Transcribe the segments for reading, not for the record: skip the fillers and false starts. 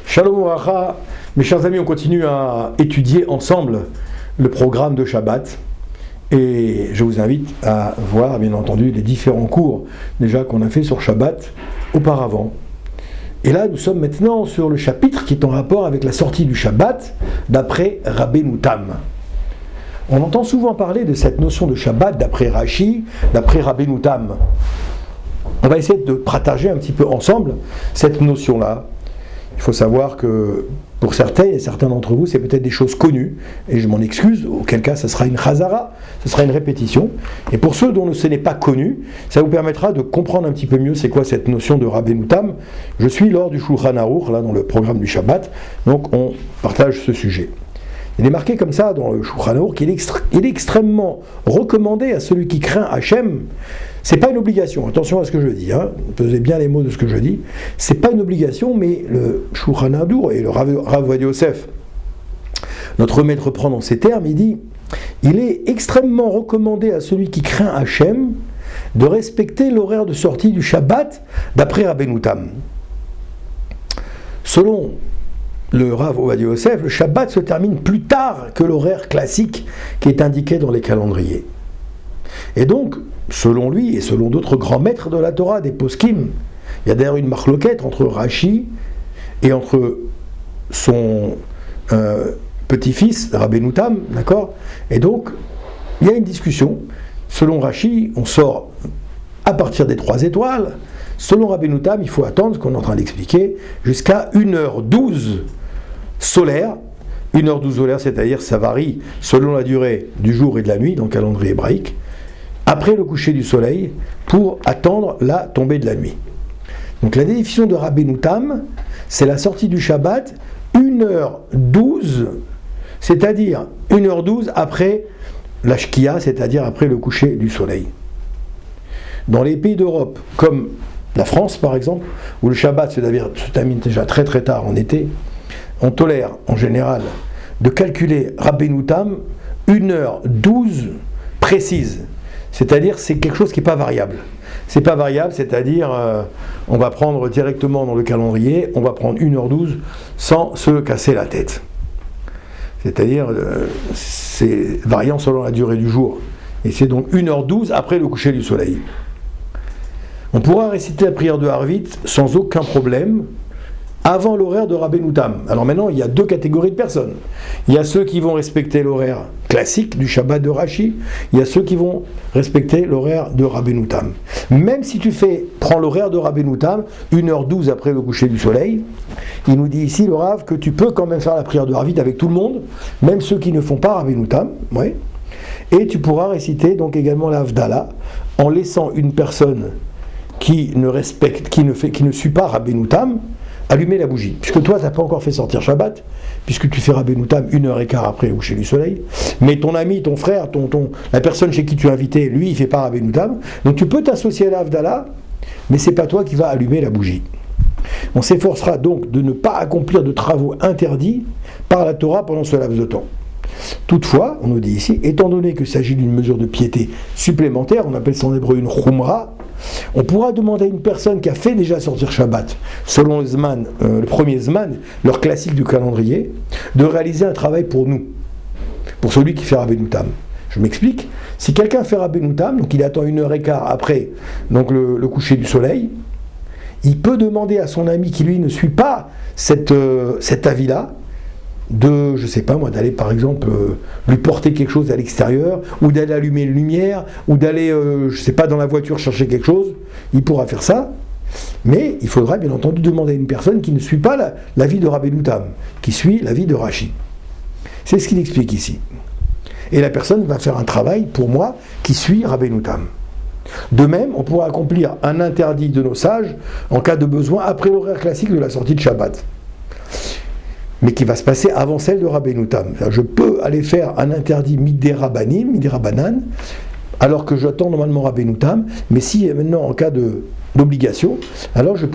Shalom Ouracha, mes chers amis, on continue à étudier ensemble le programme de Shabbat et je vous invite à voir bien entendu les différents cours déjà qu'on a fait sur Shabbat auparavant. Et là nous sommes maintenant sur le chapitre qui est en rapport avec la sortie du Shabbat d'après Rabbeinu Tam. On entend souvent parler de cette notion de Shabbat d'après Rashi, d'après Rabbeinu Tam. On va essayer de partager un petit peu ensemble cette notion-là. Il faut savoir que pour certains et certains d'entre vous, c'est peut-être des choses connues, et je m'en excuse, auquel cas ça sera une chazara, ce sera une répétition. Et pour ceux dont ce n'est pas connu, ça vous permettra de comprendre un petit peu mieux c'est quoi cette notion de Rabbeinu Tam. Je suis lors du Shulchan Aruch, là dans le programme du Shabbat, donc on partage ce sujet. Il est marqué comme ça dans le Shulchan Aruch qu'il est extrêmement recommandé à celui qui craint Hachem. C'est pas une obligation, attention à ce que je dis, pesez bien les mots de ce que je dis. C'est pas une obligation, mais le Shulchan Aruch et le Rav Ovadia Yosef, notre maître prend dans ces termes, il dit il est extrêmement recommandé à celui qui craint Hachem de respecter l'horaire de sortie du Shabbat d'après Rabbeinu Tam. Selon le Rav Ovadia Yosef, le Shabbat se termine plus tard que l'horaire classique qui est indiqué dans les calendriers. Et donc, selon lui et selon d'autres grands maîtres de la Torah, des poskim, il y a d'ailleurs une marloquette entre Rashi et entre son petit-fils, Rabbeinu Tam, d'accord ? Et donc, il y a une discussion. Selon Rashi, on sort à partir des 3 étoiles. Selon Rabbeinu Tam, il faut attendre, ce qu'on est en train d'expliquer, jusqu'à 1h12 solaire. 1h12 solaire, c'est-à-dire ça varie selon la durée du jour et de la nuit dans le calendrier hébraïque, après le coucher du soleil, pour attendre la tombée de la nuit. Donc la définition de Rabbeinu Tam, c'est la sortie du Shabbat 1h12, c'est-à-dire 1h12 après la Shkia, c'est-à-dire après le coucher du soleil. Dans les pays d'Europe, comme la France par exemple, où le Shabbat se termine déjà très très tard en été, on tolère en général de calculer Rabbeinu Tam 1h12 précise. C'est-à-dire c'est quelque chose qui n'est pas variable. C'est pas variable, c'est-à-dire on va prendre directement dans le calendrier, on va prendre 1h12 sans se casser la tête. C'est-à-dire c'est variant selon la durée du jour. Et c'est donc 1h12 après le coucher du soleil. On pourra réciter la prière de Harvit sans aucun problème avant l'horaire de Rabbeinu Tam. Alors maintenant, il y a 2 catégories de personnes. Il y a ceux qui vont respecter l'horaire classique du Shabbat de Rashi, il y a ceux qui vont respecter l'horaire de Rabbeinu Tam. Même si tu prends l'horaire de Rabbeinu Tam, 1h12 après le coucher du soleil, il nous dit ici, le Rav, que tu peux quand même faire la prière de Harvit avec tout le monde, même ceux qui ne font pas Rabbeinu Tam, ouais. Et tu pourras réciter donc également la Havdalah, en laissant une personne qui ne suit pas Rabbeinu Tam, allumer la bougie, puisque toi tu n'as pas encore fait sortir Shabbat, puisque tu fais Rabbeinu Tam 1h15 après le coucher du soleil, mais ton ami, ton frère, la personne chez qui tu es invité, lui il ne fait pas Rabbeinu Tam, donc tu peux t'associer à la Havdalah, mais c'est pas toi qui vas allumer la bougie. On s'efforcera donc de ne pas accomplir de travaux interdits par la Torah pendant ce laps de temps. Toutefois, on nous dit ici, étant donné qu'il s'agit d'une mesure de piété supplémentaire, on appelle ça en hébreu une chumra, on pourra demander à une personne qui a fait déjà sortir Shabbat, selon le premier Zman, leur classique du calendrier, de réaliser un travail pour nous, pour celui qui fait Rabbeinu Tam. Je m'explique, si quelqu'un fait Rabbeinu Tam, donc il attend 1h15 après donc le coucher du soleil, il peut demander à son ami qui lui ne suit pas cet avis-là, je sais pas moi, d'aller par exemple lui porter quelque chose à l'extérieur, ou d'aller allumer une lumière, ou d'aller, je sais pas, dans la voiture chercher quelque chose, il pourra faire ça, mais il faudra bien entendu demander à une personne qui ne suit pas l'avis de Rabbeinu Tam, qui suit l'avis de Rashi. C'est ce qu'il explique ici. Et la personne va faire un travail, pour moi, qui suit Rabbeinu Tam. De même, on pourra accomplir un interdit de nos sages, en cas de besoin, après l'horaire classique de la sortie de Shabbat, mais qui va se passer avant celle de Rabbeinu Tam. Je peux aller faire un interdit midé rabanan, alors que j'attends normalement Rabbeinu Tam, mais si maintenant en cas d'obligation, alors je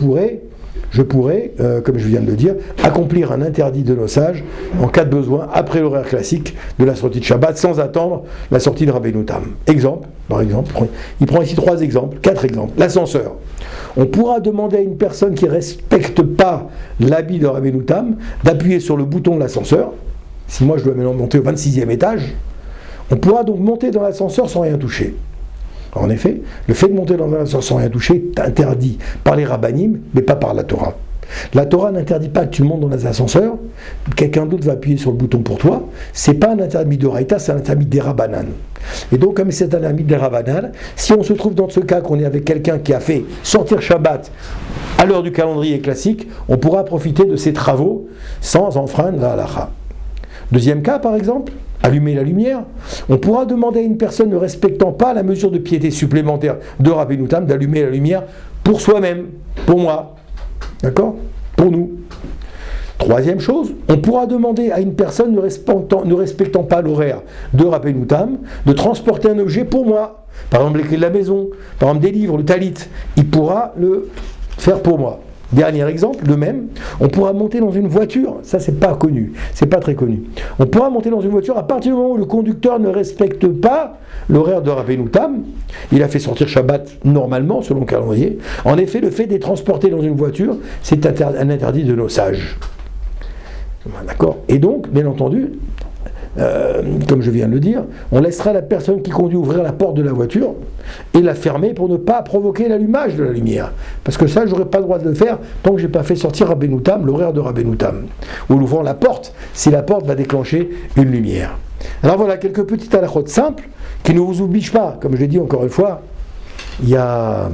je pourrais, comme je viens de le dire, accomplir un interdit de nos sages en cas de besoin après l'horaire classique de la sortie de Shabbat sans attendre la sortie de Rabbeinu Tam. Exemple, par exemple, il prend ici 4 exemples. L'ascenseur. On pourra demander à une personne qui ne respecte pas l'habit de Rabbeinu Tam d'appuyer sur le bouton de l'ascenseur. Si moi je dois maintenant monter au 26e étage, on pourra donc monter dans l'ascenseur sans rien toucher. En effet, le fait de monter dans l'ascenseur sans rien toucher est interdit par les rabbanim, mais pas par la Torah. La Torah n'interdit pas que tu montes dans les ascenseurs, quelqu'un d'autre va appuyer sur le bouton pour toi. C'est pas un interdit de Raïta, c'est un interdit des Rabbanan. Et donc, comme c'est un interdit des Rabbanan, si on se trouve dans ce cas qu'on est avec quelqu'un qui a fait sortir Shabbat à l'heure du calendrier classique, on pourra profiter de ses travaux sans enfreindre la halakha. Deuxième cas, par exemple, allumer la lumière. On pourra demander à une personne ne respectant pas la mesure de piété supplémentaire de Rabbeinu Tam d'allumer la lumière pour soi-même, pour moi. D'accord ? Pour nous. Troisième chose, on pourra demander à une personne ne respectant pas l'horaire de Rabbeinu Tam de transporter un objet pour moi. Par exemple, les clés de la maison, par exemple des livres, le talit. Il pourra le faire pour moi. Dernier exemple, de même, on pourra monter dans une voiture, ça c'est pas connu, c'est pas très connu. On pourra monter dans une voiture à partir du moment où le conducteur ne respecte pas l'horaire de Rabbeinu Tam. Il a fait sortir Shabbat normalement, selon le calendrier. En effet, le fait d'être transporté dans une voiture, c'est un interdit de nos sages. D'accord ? Et donc, bien entendu, comme je viens de le dire, on laissera la personne qui conduit ouvrir la porte de la voiture et la fermer pour ne pas provoquer l'allumage de la lumière. Parce que ça, je n'aurai pas le droit de le faire tant que je n'ai pas fait sortir Rabbeinu Tam, l'horaire de Rabbeinu Tam. Ou ouvrant la porte, si la porte va déclencher une lumière. Alors voilà, quelques petites halakhot simples qui ne vous obligent pas. Comme je l'ai dit encore une fois, il y a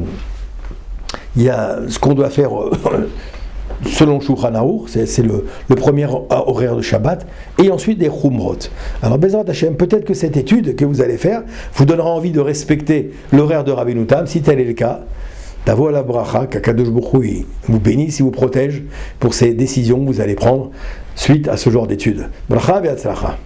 ce qu'on doit faire selon Shulchan Aruch, c'est le premier horaire de Shabbat, et ensuite des Chumrot. Alors Bezrat Hashem, peut-être que cette étude que vous allez faire vous donnera envie de respecter l'horaire de Rabbeinu Tam, si tel est le cas. D'avo la bracha, qu'Akadosh Baruch Hu vous bénisse, il vous protège pour ces décisions que vous allez prendre suite à ce genre d'études. Bracha ve'atzlacha.